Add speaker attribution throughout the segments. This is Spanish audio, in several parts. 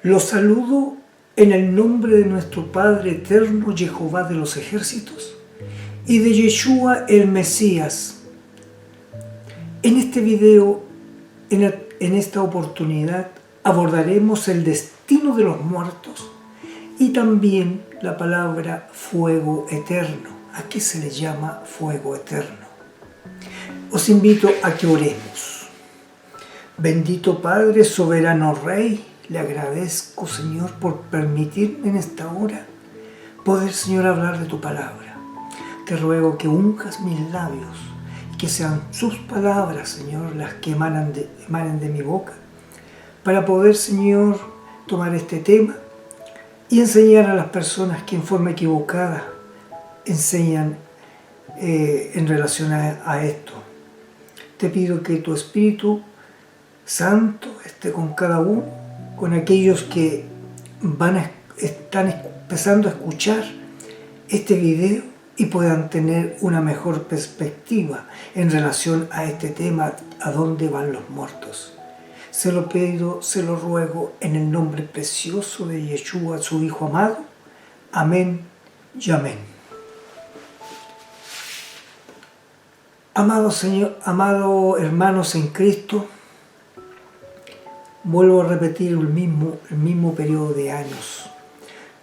Speaker 1: Los saludo en el nombre de nuestro Padre eterno, Jehová de los ejércitos, y de Yeshua el Mesías. En este video, en esta oportunidad, abordaremos el destino de los muertos y también la palabra fuego eterno. ¿A qué se le llama fuego eterno? Os invito a que oremos. Bendito Padre, soberano Rey, le agradezco, Señor, por permitirme en esta hora poder, Señor, hablar de tu palabra. Te ruego que unjas mis labios y que sean sus palabras, Señor, las que emanen de mi boca, para poder, Señor, tomar este tema y enseñar a las personas que en forma equivocada enseñan en relación a esto. Te pido que tu Espíritu Santo esté con cada uno, con aquellos que están empezando a escuchar este video y puedan tener una mejor perspectiva en relación a este tema, a dónde van los muertos. Se lo pido, se lo ruego en el nombre precioso de Yeshua, su Hijo amado. Amén y amén. Amado Señor, amados hermanos en Cristo, vuelvo a repetir el mismo periodo de años.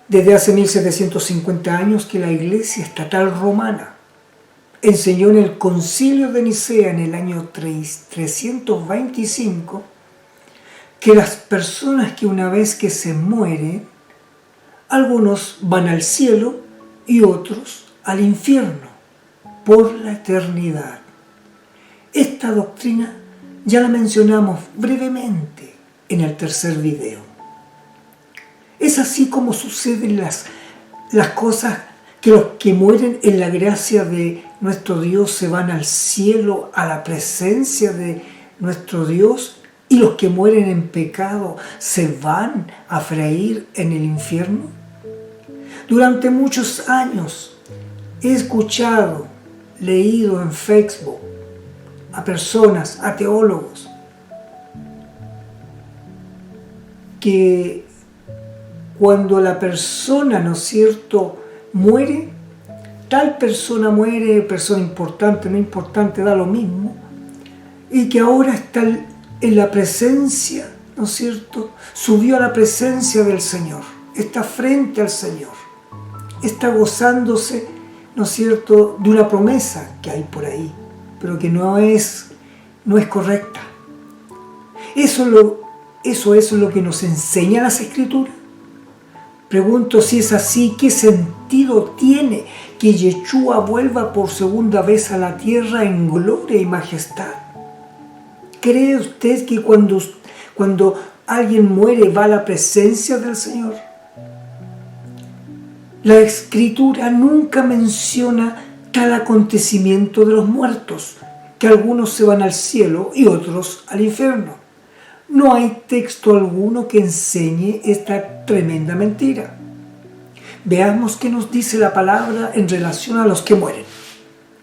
Speaker 1: Desde hace 1750 años que la Iglesia Estatal Romana enseñó en el Concilio de Nicea en el año 325 que las personas que una vez que se mueren, algunos van al cielo y otros al infierno por la eternidad. Esta doctrina ya la mencionamos brevemente en el tercer video. Es así como suceden las cosas, que los que mueren en la gracia de nuestro Dios se van al cielo, a la presencia de nuestro Dios, y los que mueren en pecado se van a freír en el infierno. Durante muchos años he escuchado, leído en Facebook a personas, a teólogos, que cuando la persona, ¿no es cierto?, muere, tal persona muere, persona importante, no importante, da lo mismo, y que ahora está en la presencia, ¿no es cierto?, subió a la presencia del Señor, está frente al Señor, está gozándose, ¿no es cierto?, de una promesa que hay por ahí, pero que no es correcta. Eso es lo que nos enseña las Escrituras. Pregunto si es así, ¿qué sentido tiene que Yeshua vuelva por segunda vez a la tierra en gloria y majestad? ¿Cree usted que cuando alguien muere va a la presencia del Señor? La Escritura nunca menciona tal acontecimiento de los muertos, que algunos se van al cielo y otros al infierno. No hay texto alguno que enseñe esta tremenda mentira. Veamos qué nos dice la palabra en relación a los que mueren.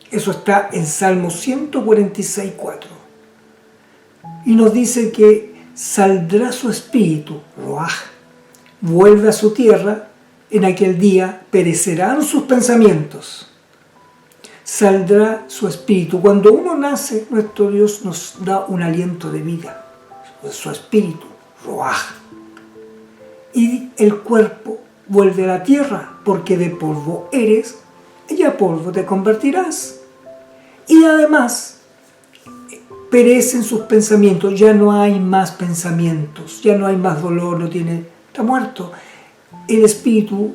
Speaker 1: Eso está en Salmo 146:4. Y nos dice que saldrá su espíritu, Ruaj, vuelve a su tierra, en aquel día perecerán sus pensamientos. Saldrá su espíritu. Cuando uno nace, nuestro Dios nos da un aliento de vida, su espíritu, Ruaj. Y el cuerpo vuelve a la tierra, porque de polvo eres, y a polvo te convertirás. Y además, perecen sus pensamientos, ya no hay más pensamientos, ya no hay más dolor, está muerto. El espíritu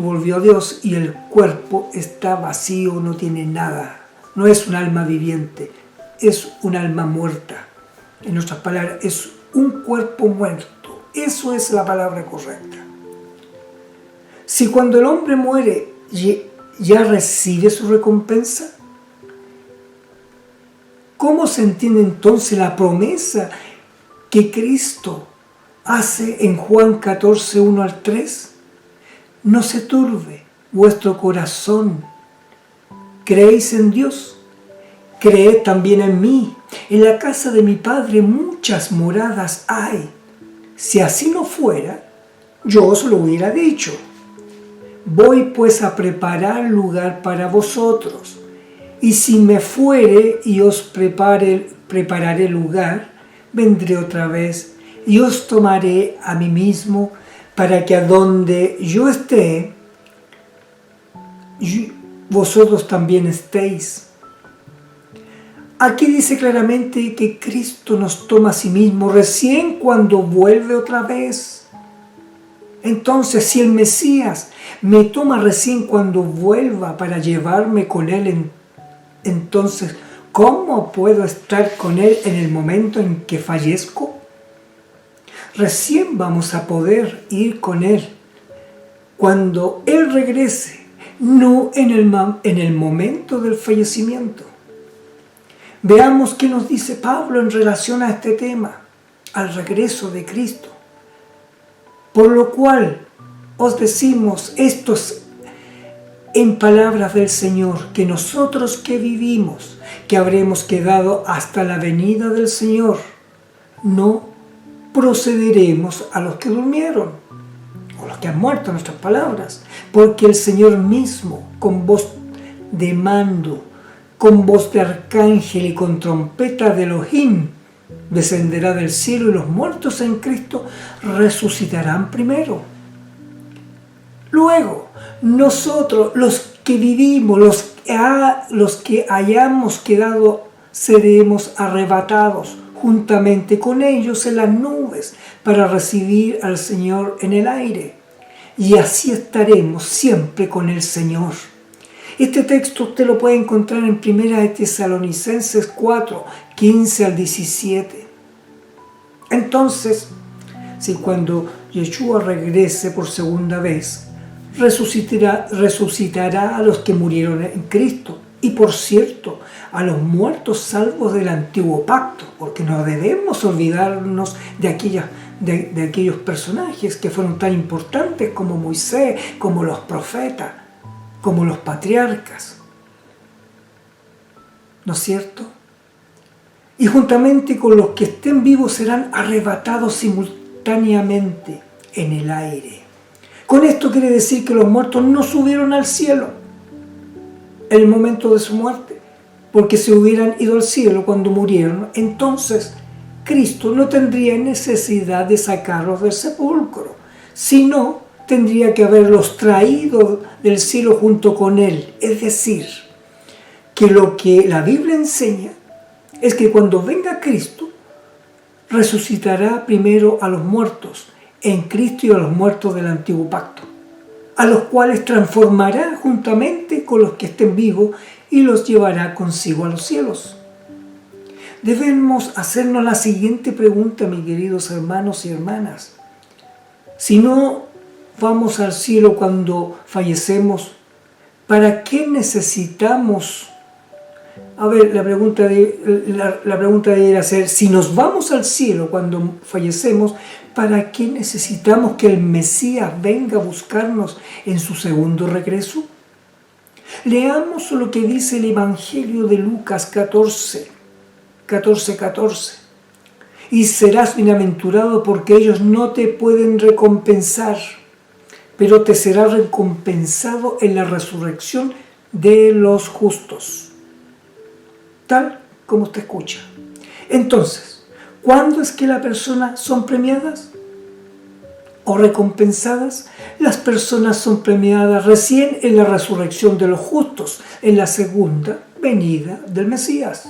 Speaker 1: volvió a Dios y el cuerpo está vacío, no tiene nada. No es un alma viviente, es un alma muerta. En otras palabras, es un cuerpo muerto. Eso es la palabra correcta. Si cuando el hombre muere ya recibe su recompensa, ¿cómo se entiende entonces la promesa que Cristo hace en Juan 14, 1 al 3? No se turbe vuestro corazón. ¿Creéis en Dios? Creed también en mí. En la casa de mi Padre muchas moradas hay. Si así no fuera, yo os lo hubiera dicho. Voy pues a preparar lugar para vosotros. Y si me fuere y os prepararé lugar, vendré otra vez y os tomaré a mí mismo, para que a donde yo esté, vosotros también estéis. Aquí dice claramente que Cristo nos toma a sí mismo recién cuando vuelve otra vez. Entonces, si el Mesías me toma recién cuando vuelva para llevarme con Él, entonces, ¿cómo puedo estar con Él en el momento en que fallezco? Recién vamos a poder ir con Él cuando Él regrese, no en el momento del fallecimiento. Veamos qué nos dice Pablo en relación a este tema, al regreso de Cristo. Por lo cual os decimos estos en palabras del Señor, que nosotros que vivimos, que habremos quedado hasta la venida del Señor, no procederemos a los que durmieron, o los que han muerto, en nuestras palabras, porque el Señor mismo, con voz de mando, con voz de arcángel y con trompeta de Elohim, descenderá del cielo, y los muertos en Cristo resucitarán primero. Luego, nosotros, los que vivimos, los que hayamos quedado, seremos arrebatados juntamente con ellos en las nubes para recibir al Señor en el aire. Y así estaremos siempre con el Señor. Este texto usted lo puede encontrar en 1 Tesalonicenses 4, 15 al 17. Entonces, si cuando Yeshua regrese por segunda vez, resucitará a los que murieron en Cristo. Y por cierto, a los muertos salvos del antiguo pacto, porque no debemos olvidarnos de aquellos personajes que fueron tan importantes como Moisés, como los profetas, como los patriarcas. ¿No es cierto? Y juntamente con los que estén vivos serán arrebatados simultáneamente en el aire. Con esto quiere decir que los muertos no subieron al cielo en el momento de su muerte, porque si hubieran ido al cielo cuando murieron, entonces Cristo no tendría necesidad de sacarlos del sepulcro, sino tendría que haberlos traído del cielo junto con Él. Es decir, que lo que la Biblia enseña es que cuando venga Cristo, resucitará primero a los muertos en Cristo y a los muertos del antiguo pacto, a los cuales transformará juntamente con los que estén vivos y los llevará consigo a los cielos. Debemos hacernos la siguiente pregunta, mis queridos hermanos y hermanas. Si no vamos al cielo cuando fallecemos, ¿para qué necesitamos? A ver, la pregunta debería ser, si nos vamos al cielo cuando fallecemos, ¿para qué necesitamos que el Mesías venga a buscarnos en su segundo regreso? Leamos lo que dice el Evangelio de Lucas 14. Y serás bienaventurado porque ellos no te pueden recompensar, pero te será recompensado en la resurrección de los justos. Tal como usted escucha. Entonces, ¿cuándo es que las personas son premiadas o recompensadas? Las personas son premiadas recién en la resurrección de los justos, en la segunda venida del Mesías.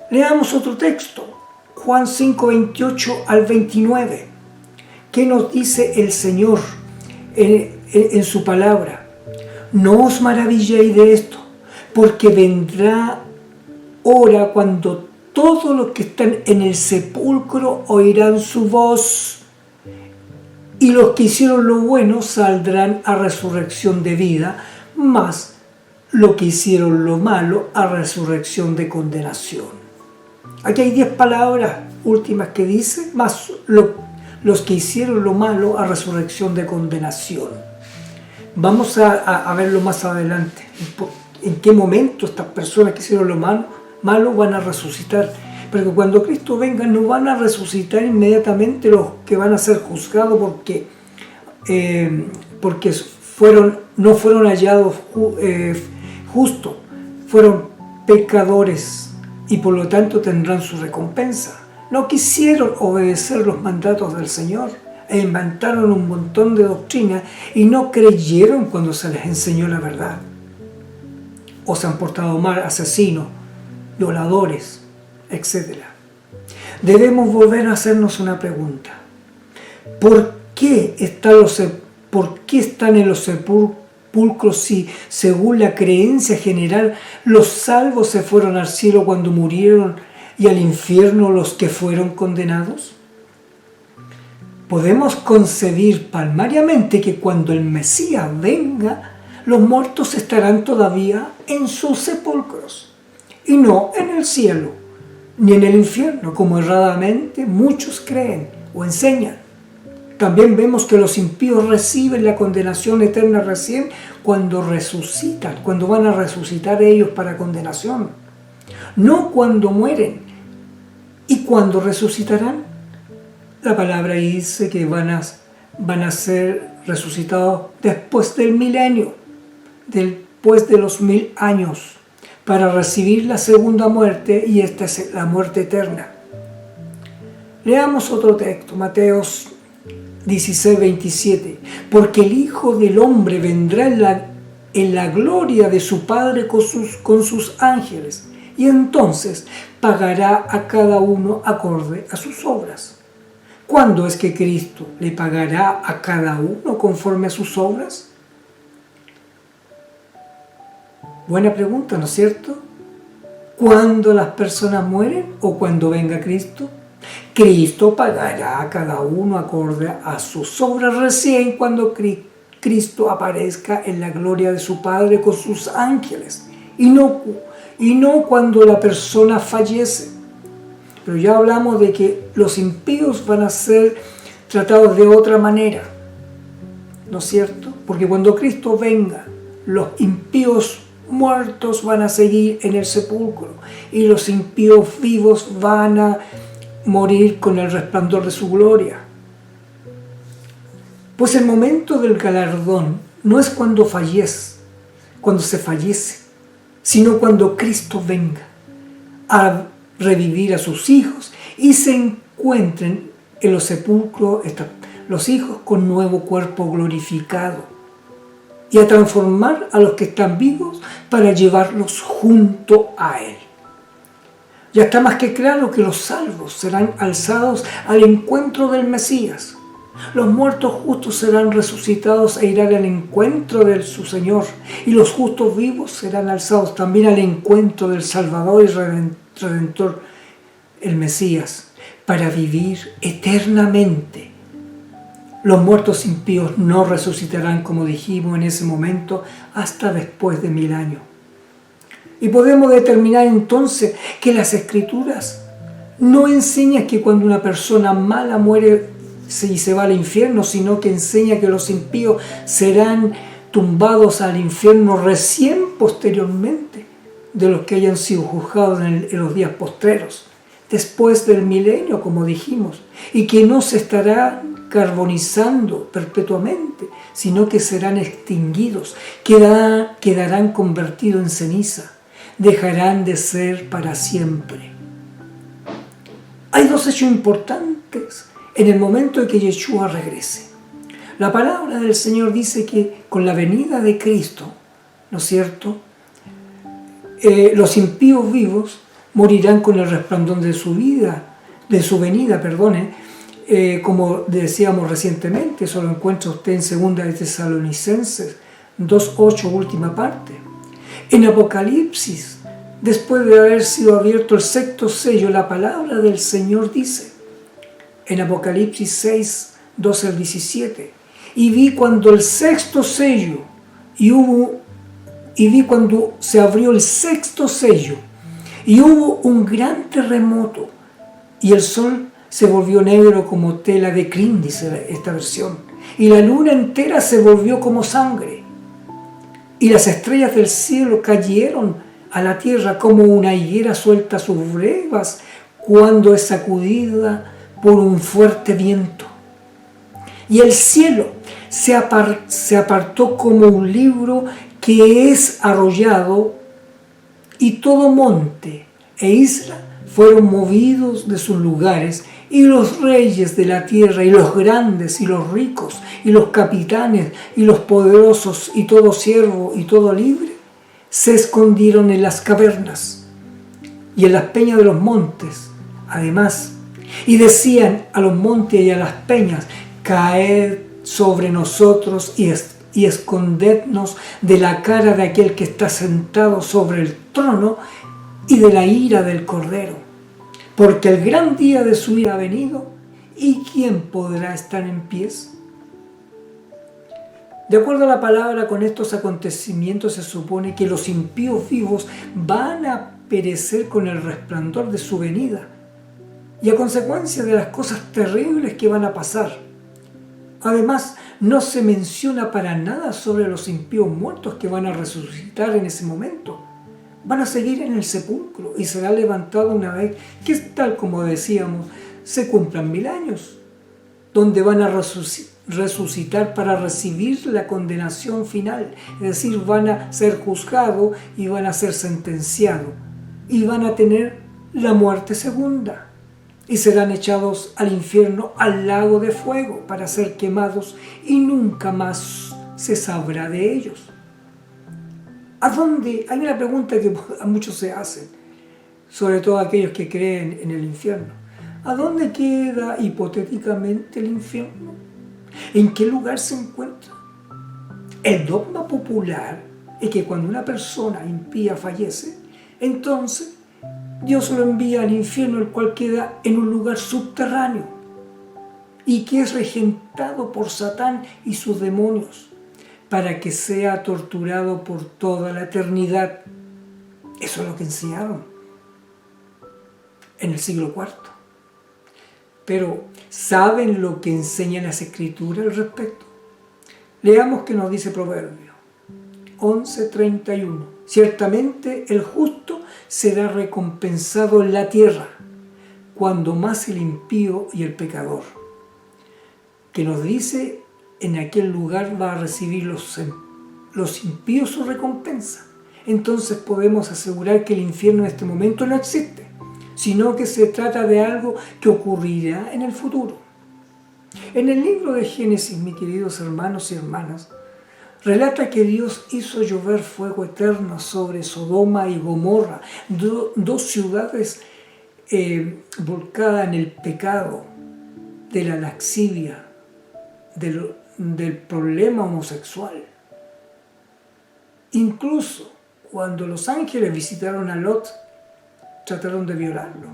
Speaker 1: Leamos otro texto, Juan 5, 28 al 29. ¿Qué nos dice el Señor en su palabra? No os maravilléis de esto, porque vendrá hora cuando todos los que están en el sepulcro oirán su voz, y los que hicieron lo bueno saldrán a resurrección de vida, mas los que hicieron lo malo a resurrección de condenación. Aquí hay 10 palabras últimas que dice, más los que hicieron lo malo a resurrección de condenación. Vamos a verlo más adelante, en qué momento estas personas que hicieron lo malo van a resucitar. Porque cuando Cristo venga no van a resucitar inmediatamente los que van a ser juzgados porque no fueron hallados justos, fueron pecadores y por lo tanto tendrán su recompensa. No quisieron obedecer los mandatos del Señor e inventaron un montón de doctrinas y no creyeron cuando se les enseñó la verdad. O se han portado mal, asesinos, violadores, etc. Debemos volver a hacernos una pregunta. ¿Por qué están en los sepulcros si, según la creencia general, los salvos se fueron al cielo cuando murieron y al infierno los que fueron condenados? Podemos concebir palmariamente que cuando el Mesías venga, los muertos estarán todavía en sus sepulcros y no en el cielo, ni en el infierno, como erradamente muchos creen o enseñan. También vemos que los impíos reciben la condenación eterna recién cuando resucitan, cuando van a resucitar ellos para condenación, no cuando mueren. ¿Y cuándo resucitarán? La palabra dice que van a ser resucitados después del milenio, después de los 1000 años, para recibir la segunda muerte, y esta es la muerte eterna. Leamos otro texto, Mateo 16:27. Porque el Hijo del Hombre vendrá en la gloria de su Padre con sus ángeles, y entonces pagará a cada uno acorde a sus obras. ¿Cuándo es que Cristo le pagará a cada uno conforme a sus obras? Buena pregunta, ¿no es cierto? ¿Cuándo las personas mueren o cuando venga Cristo? Cristo pagará a cada uno acorde a sus obras recién cuando Cristo aparezca en la gloria de su Padre con sus ángeles, y no cuando la persona fallece. Pero ya hablamos de que los impíos van a ser tratados de otra manera, ¿no es cierto? Porque cuando Cristo venga, los impíos muertos van a seguir en el sepulcro y los impíos vivos van a morir con el resplandor de su gloria. Pues el momento del galardón no es cuando se fallece, sino cuando Cristo venga a revivir a sus hijos y se encuentren en los sepulcros los hijos con nuevo cuerpo glorificado, y a transformar a los que están vivos para llevarlos junto a Él. Ya está más que claro que los salvos serán alzados al encuentro del Mesías. Los muertos justos serán resucitados e irán al encuentro de su Señor, y los justos vivos serán alzados también al encuentro del Salvador y Redentor, el Mesías, para vivir eternamente. Los muertos impíos no resucitarán, como dijimos en ese momento, hasta después de 1000 años. Y podemos determinar entonces que las Escrituras no enseñan que cuando una persona mala muere y se va al infierno, sino que enseña que los impíos serán tumbados al infierno recién posteriormente de los que hayan sido juzgados en los días postreros, después del milenio, como dijimos, y que no se estarán carbonizando perpetuamente, sino que serán extinguidos, quedarán convertidos en ceniza, dejarán de ser para siempre. Hay dos hechos importantes en el momento en que Yeshua regrese. La palabra del Señor dice que con la venida de Cristo, ¿no es cierto?, los impíos vivos morirán con el resplandor de su venida, como decíamos recientemente. Eso lo encuentra usted en 2 de Tesalonicenses 2:8, última parte. En Apocalipsis, después de haber sido abierto el sexto sello, la palabra del Señor dice, en Apocalipsis 6, 12 al 17, y vi cuando el sexto sello, y vi cuando se abrió el sexto sello, y hubo un gran terremoto, y el sol se volvió negro como tela de crin, dice esta versión, y la luna entera se volvió como sangre, y las estrellas del cielo cayeron a la tierra como una higuera suelta sus brevas cuando es sacudida por un fuerte viento. Y el cielo se apartó como un libro que es arrollado, y todo monte e isla fueron movidos de sus lugares, y los reyes de la tierra, y los grandes, y los ricos, y los capitanes, y los poderosos, y todo siervo, y todo libre, se escondieron en las cavernas y en las peñas de los montes, además, y decían a los montes y a las peñas: caed sobre nosotros y escondednos de la cara de aquel que está sentado sobre el trono y de la ira del Cordero, porque el gran día de su ira ha venido, ¿y quién podrá estar en pies? De acuerdo a la palabra, con estos acontecimientos se supone que los impíos vivos van a perecer con el resplandor de su venida y a consecuencia de las cosas terribles que van a pasar. Además, no se menciona para nada sobre los impíos muertos que van a resucitar en ese momento. Van a seguir en el sepulcro y será levantado una vez que, tal como decíamos, se cumplan 1000 años, donde van a resucitar para recibir la condenación final, es decir, van a ser juzgados y van a ser sentenciados y van a tener la muerte segunda y serán echados al infierno, al lago de fuego, para ser quemados y nunca más se sabrá de ellos. ¿A dónde? Hay una pregunta que a muchos se hacen, sobre todo aquellos que creen en el infierno. ¿A dónde queda hipotéticamente el infierno? ¿En qué lugar se encuentra? El dogma popular es que cuando una persona impía fallece, entonces Dios lo envía al infierno, el cual queda en un lugar subterráneo y que es regentado por Satán y sus demonios para que sea torturado por toda la eternidad. Eso es lo que enseñaron en el siglo IV. Pero, ¿saben lo que enseñan las Escrituras al respecto? Leamos qué nos dice Proverbio 11:31. Ciertamente el justo será recompensado en la tierra, cuando más el impío y el pecador. Que nos dice: en aquel lugar va a recibir los impíos su recompensa. Entonces podemos asegurar que el infierno en este momento no existe, sino que se trata de algo que ocurrirá en el futuro. En el libro de Génesis, mis queridos hermanos y hermanas, relata que Dios hizo llover fuego eterno sobre Sodoma y Gomorra, dos ciudades volcadas en el pecado de la laxivia, del problema homosexual. Incluso cuando los ángeles visitaron a Lot, trataron de violarlo.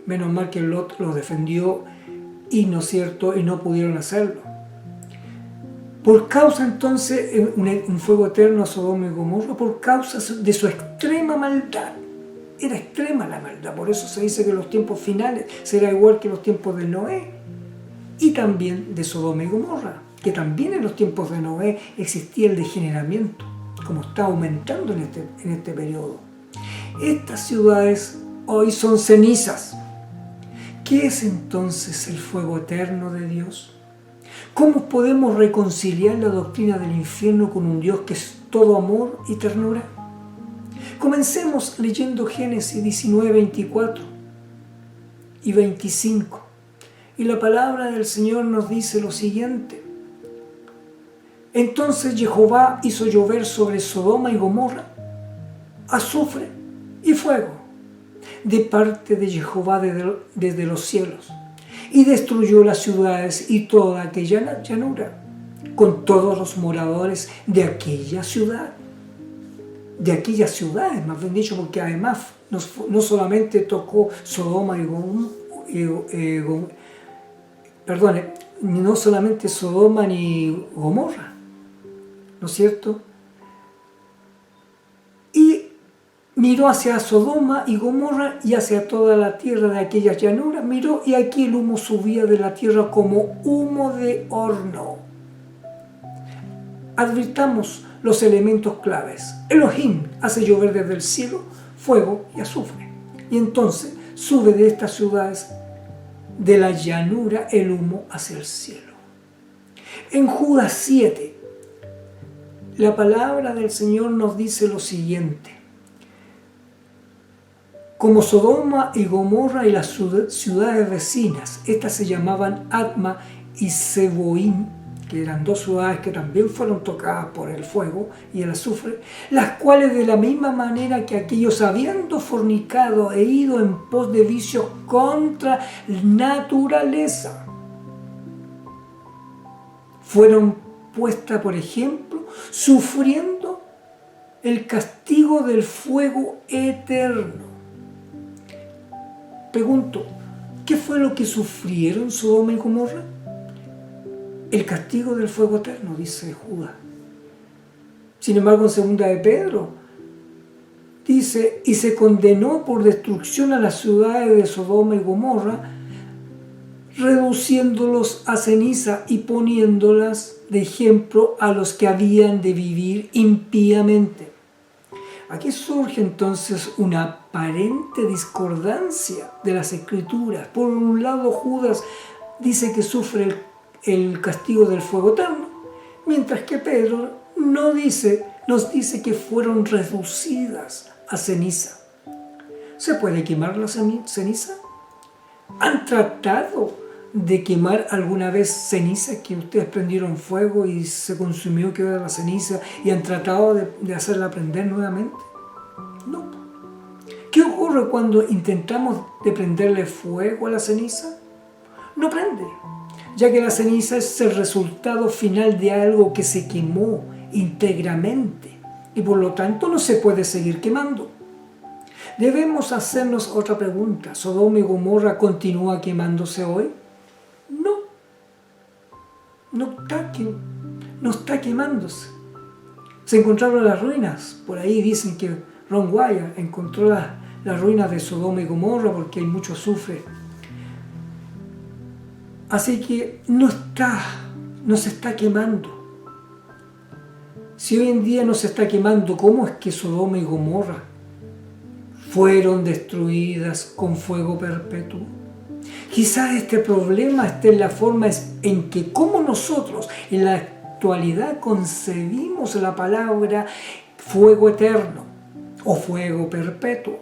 Speaker 1: Menos mal que Lot los defendió y no es cierto, y no pudieron hacerlo. Por causa entonces, un fuego eterno a Sodoma y Gomorra, por causa de su extrema maldad. Era extrema la maldad, por eso se dice que los tiempos finales será igual que los tiempos de Noé. Y también de Sodoma y Gomorra, que también en los tiempos de Noé existía el degeneramiento, como está aumentando en este periodo. Estas ciudades hoy son cenizas. ¿Qué es entonces el fuego eterno de Dios? ¿Cómo podemos reconciliar la doctrina del infierno con un Dios que es todo amor y ternura? Comencemos leyendo Génesis 19, 24 y 25. Y la palabra del Señor nos dice lo siguiente: entonces Jehová hizo llover sobre Sodoma y Gomorra azufre y fuego de parte de Jehová desde los cielos, y destruyó las ciudades y toda aquella llanura, con todos los moradores de aquella ciudad. De aquellas ciudades, más bien dicho, porque además no solamente tocó Sodoma no solamente Sodoma ni Gomorra, ¿no es cierto? Y miró hacia Sodoma y Gomorra y hacia toda la tierra de aquellas llanuras, miró, y aquí el humo subía de la tierra como humo de horno. Advirtamos los elementos claves. Elohim hace llover desde el cielo fuego y azufre. Y entonces sube de estas ciudades de la llanura el humo hacia el cielo. En Judas 7, la palabra del Señor nos dice lo siguiente: como Sodoma y Gomorra y las ciudades vecinas, estas se llamaban Adma y Zeboim, que eran dos ciudades que también fueron tocadas por el fuego y el azufre, las cuales de la misma manera que aquellos, habiendo fornicado e ido en pos de vicios contra naturaleza, fueron puestas, por ejemplo, sufriendo el castigo del fuego eterno. Pregunto, ¿qué fue lo que sufrieron Sodoma y Gomorra? El castigo del fuego eterno, dice Judas. Sin embargo, en segunda de Pedro dice: y se condenó por destrucción a las ciudades de Sodoma y Gomorra, reduciéndolos a ceniza y poniéndolas de ejemplo a los que habían de vivir impíamente. Aquí surge entonces una aparente discordancia de las Escrituras. Por un lado, Judas dice que sufre el castigo del fuego eterno, mientras que Pedro nos dice que fueron reducidas a ceniza. ¿Se puede quemar la ceniza? ¿Han tratado de quemar alguna vez ceniza, que ustedes prendieron fuego y se consumió, quedó la ceniza, y han tratado de hacerla prender nuevamente? No. ¿Qué ocurre cuando intentamos de prenderle fuego a la ceniza? No prende, ya que la ceniza es el resultado final de algo que se quemó íntegramente y por lo tanto no se puede seguir quemando. Debemos hacernos otra pregunta: ¿Sodoma y Gomorra continúa quemándose hoy? No está quemándose. Se encontraron las ruinas. Por ahí dicen que Ron Wyatt encontró las ruinas de Sodoma y Gomorra porque hay mucho azufre. Así que no se está quemando. Si hoy en día no se está quemando, ¿cómo es que Sodoma y Gomorra fueron destruidas con fuego perpetuo? Quizás este problema esté en la forma en que como nosotros en la actualidad concebimos la palabra fuego eterno o fuego perpetuo.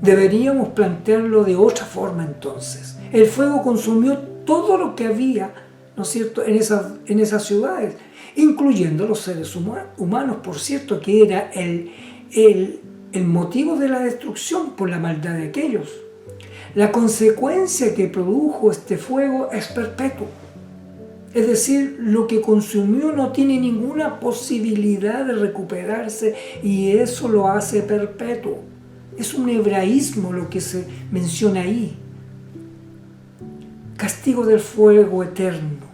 Speaker 1: Deberíamos plantearlo de otra forma entonces. El fuego consumió todo lo que había, ¿no es cierto?, en esas ciudades, incluyendo los seres humanos, por cierto, que era el motivo de la destrucción por la maldad de aquellos. La consecuencia que produjo este fuego es perpetuo. Es decir, lo que consumió no tiene ninguna posibilidad de recuperarse y eso lo hace perpetuo. Es un hebraísmo lo que se menciona ahí. Castigo del fuego eterno.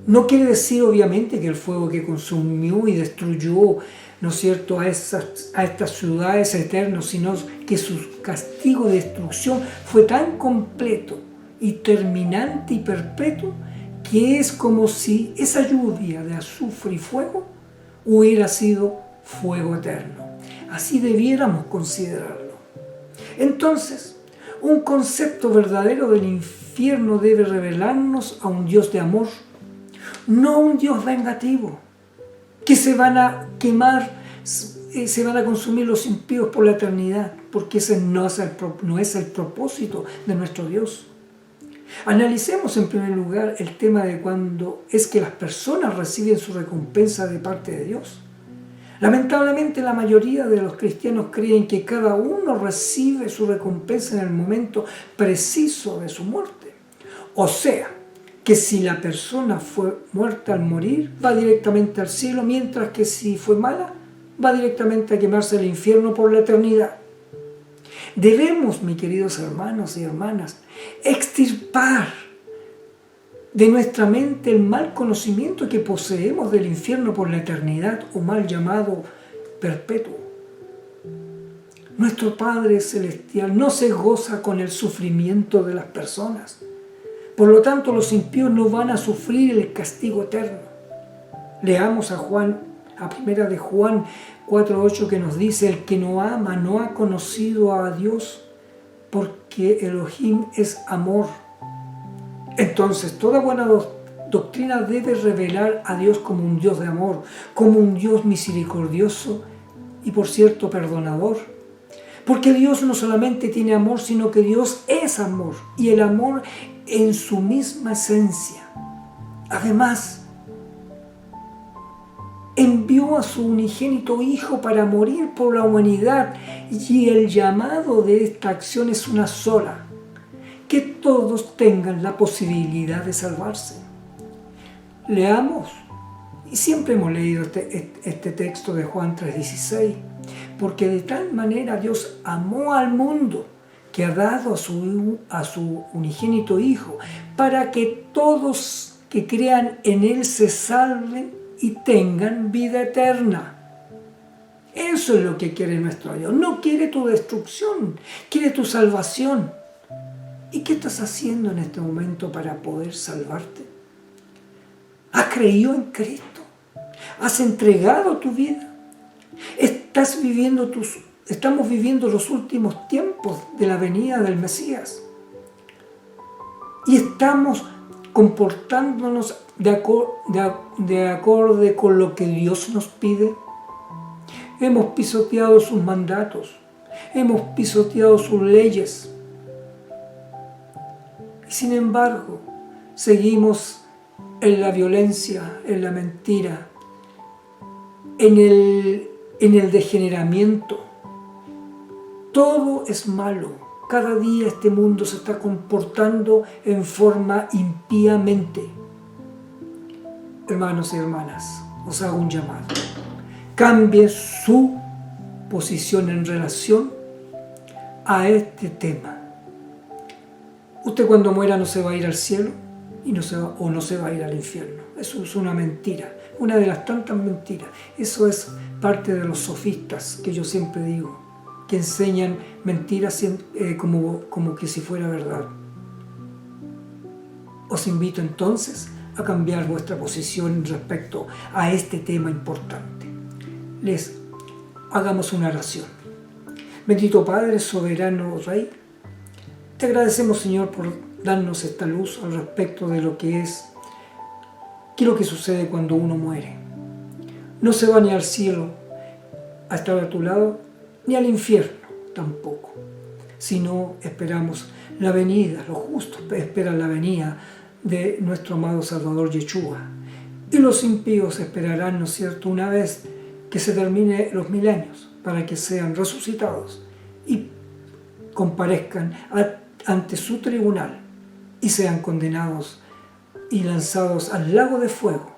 Speaker 1: No quiere decir obviamente que el fuego que consumió y destruyó, ¿no es cierto?, a estas ciudades eternas, sino que su castigo de destrucción fue tan completo y terminante y perpetuo que es como si esa lluvia de azufre y fuego hubiera sido fuego eterno. Así debiéramos considerarlo. Entonces, un concepto verdadero del infierno debe revelarnos a un Dios de amor, no un Dios vengativo, que se van a quemar, se van a consumir los impíos por la eternidad, porque ese no es el propósito de nuestro Dios. Analicemos en primer lugar el tema de cuando es que las personas reciben su recompensa de parte de Dios. Lamentablemente la mayoría de los cristianos creen que cada uno recibe su recompensa en el momento preciso de su muerte. O sea, que si la persona fue muerta al morir, va directamente al cielo, mientras que si fue mala, va directamente a quemarse el infierno por la eternidad. Debemos, mis queridos hermanos y hermanas, extirpar de nuestra mente el mal conocimiento que poseemos del infierno por la eternidad, o mal llamado perpetuo. Nuestro Padre Celestial no se goza con el sufrimiento de las personas. Por lo tanto, los impíos no van a sufrir el castigo eterno. Leamos a Juan a primera de Juan 4:8, que nos dice: el que no ama no ha conocido a Dios, porque Elohim es amor. Entonces, toda buena doctrina debe revelar a Dios como un Dios de amor, como un Dios misericordioso y, por cierto, perdonador. Porque Dios no solamente tiene amor, sino que Dios es amor, y el amor en su misma esencia. Además, envió a su unigénito Hijo para morir por la humanidad, y el llamado de esta acción es una sola: que todos tengan la posibilidad de salvarse. Leamos, y siempre hemos leído este texto de Juan 3:16, porque de tal manera Dios amó al mundo que ha dado a su unigénito Hijo, para que todos que crean en Él se salven y tengan vida eterna. Eso es lo que quiere nuestro Dios. No quiere tu destrucción, quiere tu salvación. ¿Y qué estás haciendo en este momento para poder salvarte? ¿Has creído en Cristo? ¿Has entregado tu vida? Estamos viviendo los últimos tiempos de la venida del Mesías. Y estamos comportándonos de acorde con lo que Dios nos pide. Hemos pisoteado sus mandatos, hemos pisoteado sus leyes. Y sin embargo, seguimos en la violencia, en la mentira, en el degeneramiento. Todo es malo. Cada día este mundo se está comportando en forma impíamente. Hermanos y hermanas, os hago un llamado. Cambie su posición en relación a este tema. Usted cuando muera no se va a ir al cielo o no se va a ir al infierno. Eso es una mentira, una de las tantas mentiras. Eso es parte de los sofistas que yo siempre digo, que enseñan mentiras como que si fuera verdad. Os invito entonces a cambiar vuestra posición respecto a este tema importante. Hagamos una oración. Bendito Padre, soberano Rey, te agradecemos, Señor, por darnos esta luz al respecto de lo que es, qué es lo que sucede cuando uno muere. No se va ni al cielo a estar a tu lado, ni al infierno tampoco, sino esperamos la venida, los justos esperan la venida de nuestro amado Salvador Yeshua, y los impíos esperarán, ¿no es cierto?, una vez que se termine los milenios, para que sean resucitados y comparezcan ante su tribunal y sean condenados y lanzados al lago de fuego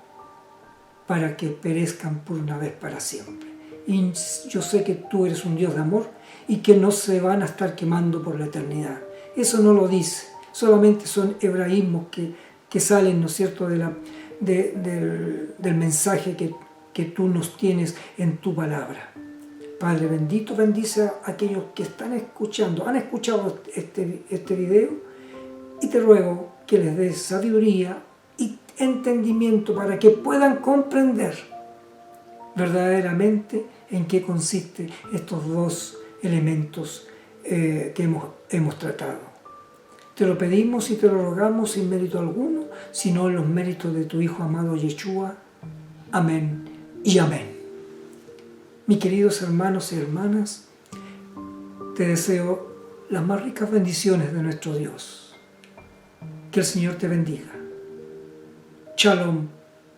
Speaker 1: para que perezcan por una vez para siempre. Y yo sé que tú eres un Dios de amor y que no se van a estar quemando por la eternidad. Eso no lo dice, solamente son hebraísmos que salen, ¿no es cierto?, del mensaje que tú nos tienes en tu palabra. Padre bendito, bendice a aquellos que están escuchando, han escuchado este video, y te ruego que les des sabiduría y entendimiento para que puedan comprender verdaderamente en qué consiste estos dos elementos que hemos tratado. Te lo pedimos y te lo rogamos sin mérito alguno, sino en los méritos de tu Hijo amado Yeshua. Amén y amén. Mis queridos hermanos y hermanas, te deseo las más ricas bendiciones de nuestro Dios. Que el Señor te bendiga. Shalom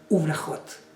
Speaker 1: Ubrajot.